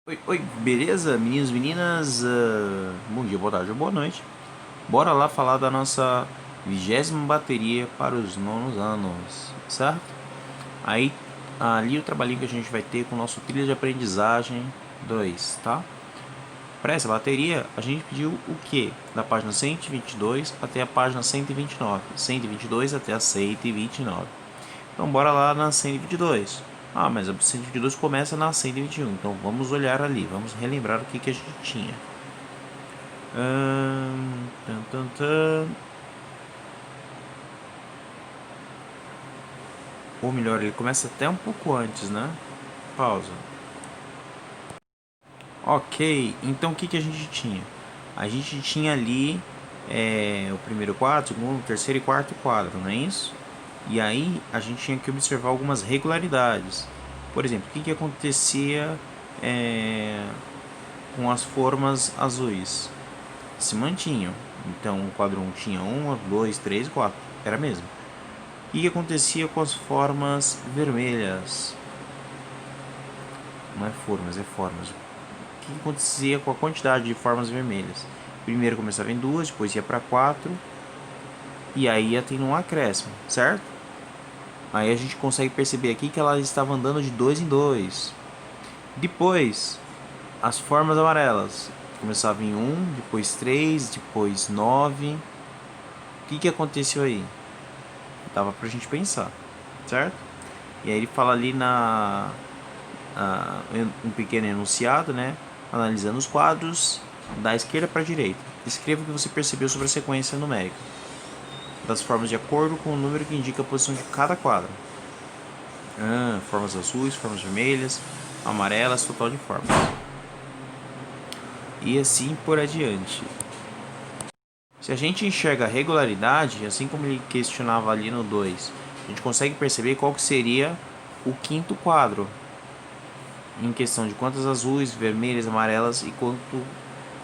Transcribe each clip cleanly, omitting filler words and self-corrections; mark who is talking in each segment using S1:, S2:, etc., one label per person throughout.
S1: Oi, oi, beleza, meninos e meninas? Bom dia, boa tarde ou boa noite. Bora lá falar da nossa 20ª bateria para os nonos anos, certo? Aí, ali o trabalhinho que a gente vai ter com o nosso trilha de aprendizagem 2, tá? Para essa bateria, a gente pediu o quê? Da página 122 até a página 129. 122 até a 129. Então bora lá na 122. Ah, mas a 122 começa na 121. Então vamos olhar ali, vamos relembrar o que a gente tinha. Tan, tan, tan. Ou melhor, ele começa até um pouco antes, né? Pausa. Ok, então o que a gente tinha? A gente tinha ali o primeiro quadro, segundo, terceiro e quarto quadro, não é isso? E aí a gente tinha que observar algumas regularidades. Por exemplo, o que acontecia com as formas azuis? Se mantinham. Então o quadro 1 tinha 1, 2, 3 e 4. Era mesmo. O que acontecia com as formas vermelhas? Não é formas, é formas. O que acontecia com a quantidade de formas vermelhas? Primeiro começava em 2, depois ia para 4. E aí ia tendo um acréscimo, certo? Aí a gente consegue perceber aqui que ela estava andando de 2 em 2. Depois, as formas amarelas. Começava em 1, depois 3, depois 9. O que aconteceu aí? Dava pra gente pensar, certo? E aí ele fala ali um pequeno enunciado, né? Analisando os quadros da esquerda para a direita. Escreva o que você percebeu sobre a sequência numérica das formas de acordo com o número que indica a posição de cada quadro. Formas azuis, formas vermelhas, amarelas, total de formas. E assim por adiante. Se a gente enxerga a regularidade, assim como ele questionava ali no 2, a gente consegue perceber qual que seria o quinto quadro, em questão de quantas azuis, vermelhas, amarelas e quanto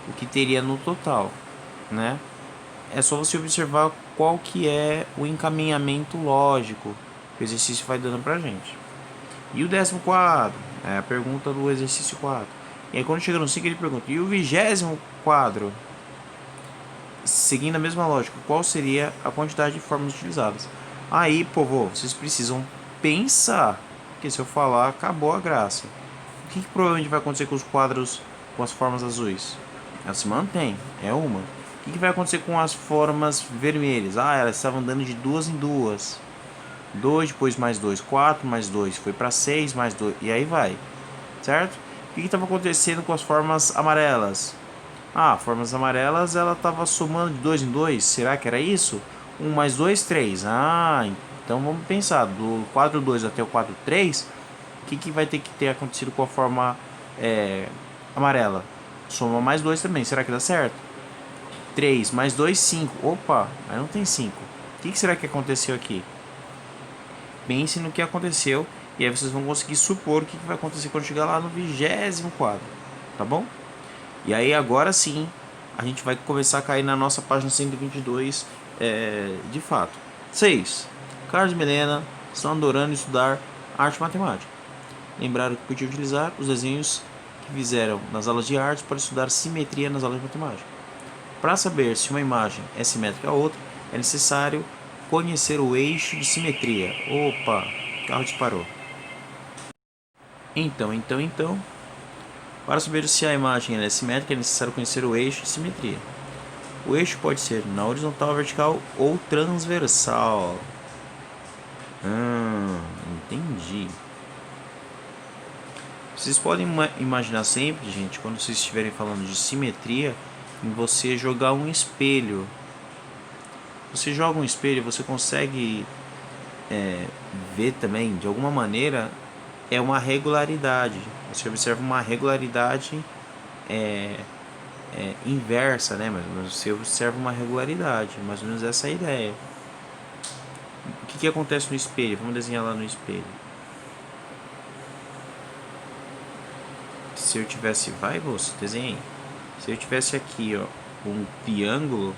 S1: o que teria no total, né? É só você observar qual que é o encaminhamento lógico que o exercício vai dando pra gente. E o 14º quadro? É a pergunta do exercício 4. E aí quando chega no 5 ele pergunta, e o 20º quadro? Seguindo a mesma lógica, qual seria a quantidade de formas utilizadas? Aí, povo, vocês precisam pensar, porque se eu falar, acabou a graça. O que provavelmente vai acontecer com os quadros com as formas azuis? Ela se mantém, é uma. O que vai acontecer com as formas vermelhas? Ah, elas estavam andando de duas em duas. 2, depois mais 2, 4 mais 2, foi para 6 mais 2, e aí vai, certo? O que estava acontecendo com as formas amarelas? Ah, formas amarelas ela estava somando de 2 em 2, será que era isso? 1 mais 2, 3. Ah, então vamos pensar, do quadro 2 até o quadro 3, o que vai ter que ter acontecido com a forma amarela? Soma mais 2 também, será que dá certo? 3 mais 2, 5. Opa, mas não tem 5. O que será que aconteceu aqui? Pense no que aconteceu e aí vocês vão conseguir supor o que vai acontecer quando chegar lá no 20º quadro, tá bom? E aí agora sim a gente vai começar a cair na nossa página 122 de fato. 6. Carlos e Milena estão adorando estudar arte e matemática. Lembraram que podiam utilizar os desenhos que fizeram nas aulas de arte para estudar simetria nas aulas de matemática. Para saber se uma imagem é simétrica a outra, é necessário conhecer o eixo de simetria. Opa, o carro disparou. Então, para saber se a imagem é simétrica, é necessário conhecer o eixo de simetria. O eixo pode ser na horizontal, vertical ou transversal. Entendi. Vocês podem imaginar sempre, gente, quando vocês estiverem falando de simetria, em você jogar um espelho. Você joga um espelho, você consegue ver também, de alguma maneira, é uma regularidade. Você observa uma regularidade inversa, né? Mas você observa uma regularidade, mais ou menos essa é a ideia. O que acontece no espelho? Vamos desenhar lá no espelho. Se eu tivesse, vai você, desenhei. Se eu tivesse aqui, ó, um triângulo,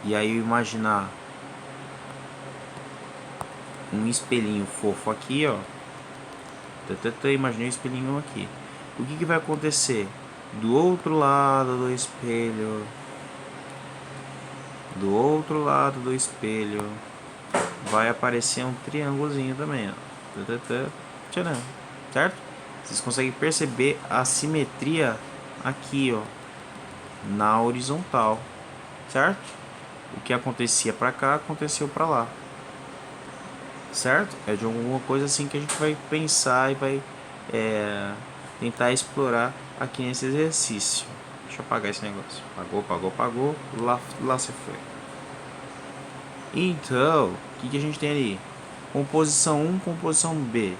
S1: e aí eu imaginar um espelhinho fofo aqui, ó. Imaginei um espelhinho aqui. o que vai acontecer? Do outro lado do espelho, vai aparecer um triângulozinho também, ó. Tcharam, certo? Vocês conseguem perceber a simetria aqui, ó, na horizontal, certo? O que acontecia para cá aconteceu para lá, certo? É de alguma coisa assim que a gente vai pensar e vai tentar explorar aqui nesse exercício. Deixa eu apagar esse negócio. Apagou. Lá se foi. Então, o que a gente tem ali? Composição 1, composição B.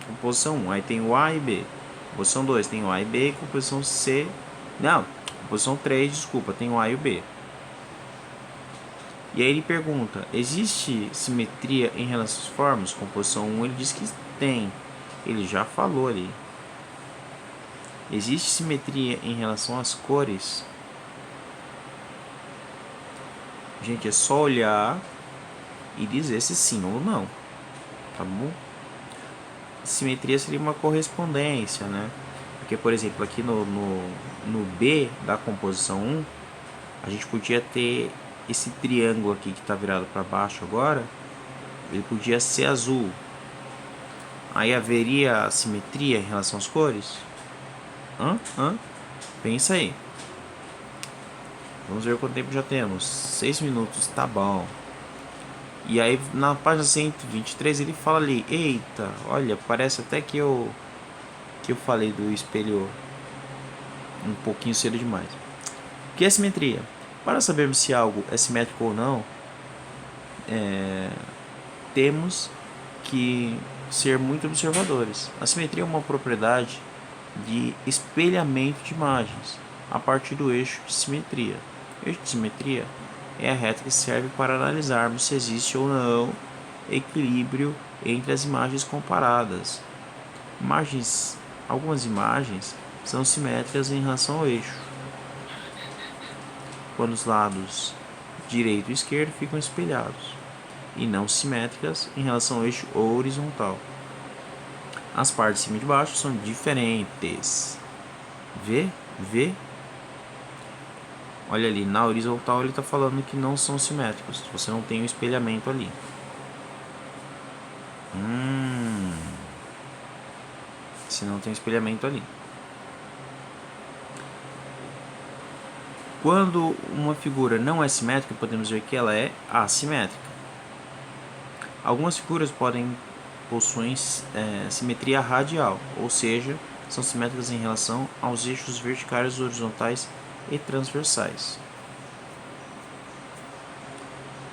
S1: Composição 1, aí tem o A e B. Composição 2 tem o A e B. Composição C. Não, composição 3, desculpa, tem o A e o B. E aí ele pergunta: existe simetria em relação às formas? Composição 1 ele diz que tem. Ele já falou ali. Existe simetria em relação às cores? Gente, é só olhar e dizer se sim ou não. Tá bom? Simetria seria uma correspondência, né? Porque, por exemplo, aqui no B da composição 1, a gente podia ter esse triângulo aqui que está virado para baixo agora. Ele podia ser azul. Aí haveria simetria em relação às cores? Pensa aí. Vamos ver quanto tempo já temos. 6 minutos, tá bom. E aí na página 123 ele fala ali: eita, olha, parece até que eu falei do espelho um pouquinho cedo demais. O que é simetria? Para sabermos se algo é simétrico ou não, temos que ser muito observadores. A simetria é uma propriedade de espelhamento de imagens a partir do eixo de simetria. O eixo de simetria é a reta que serve para analisarmos se existe ou não equilíbrio entre as imagens comparadas. Algumas imagens são simétricas em relação ao eixo, quando os lados direito e esquerdo ficam espelhados, e não simétricas em relação ao eixo horizontal. As partes de cima e de baixo são diferentes. Vê? Olha ali, na horizontal ele está falando que não são simétricos. Você não tem um espelhamento ali. Se não tem espelhamento ali. Quando uma figura não é simétrica, podemos ver que ela é assimétrica. Algumas figuras possuem simetria radial, ou seja, são simétricas em relação aos eixos verticais, horizontais e transversais.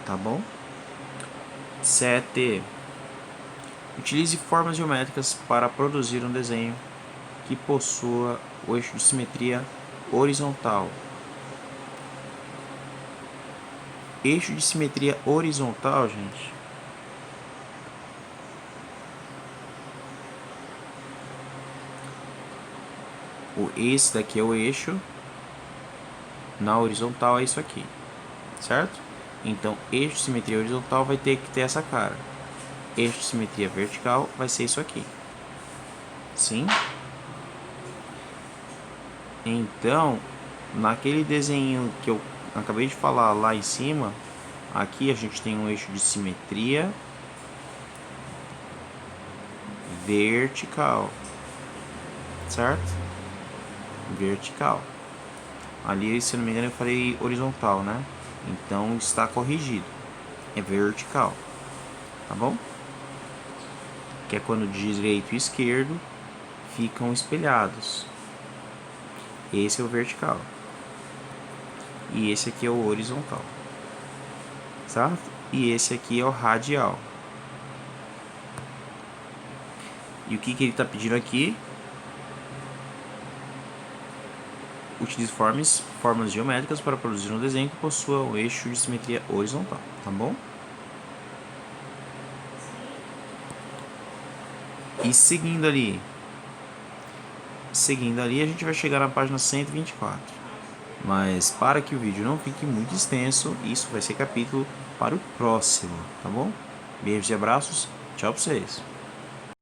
S1: Tá bom? 7. Utilize formas geométricas para produzir um desenho que possua o eixo de simetria horizontal. Eixo de simetria horizontal, gente. Esse daqui é o eixo. Na horizontal é isso aqui, certo? Então, eixo de simetria horizontal vai ter que ter essa cara. Eixo de simetria vertical vai ser isso aqui. Sim? Então, naquele desenho que eu acabei de falar lá em cima, aqui a gente tem um eixo de simetria vertical, certo? Vertical. Ali, se não me engano, eu falei horizontal, né? Então está corrigido. É vertical. Tá bom? Que é quando direito e esquerdo ficam espelhados. Esse é o vertical. E esse aqui é o horizontal. Certo? E esse aqui é o radial. E o que ele está pedindo aqui? Utilize fórmulas geométricas para produzir um desenho que possua o eixo de simetria horizontal, tá bom? E seguindo ali a gente vai chegar na página 124. Mas para que o vídeo não fique muito extenso, isso vai ser capítulo para o próximo, tá bom? Beijos e abraços, tchau pra vocês.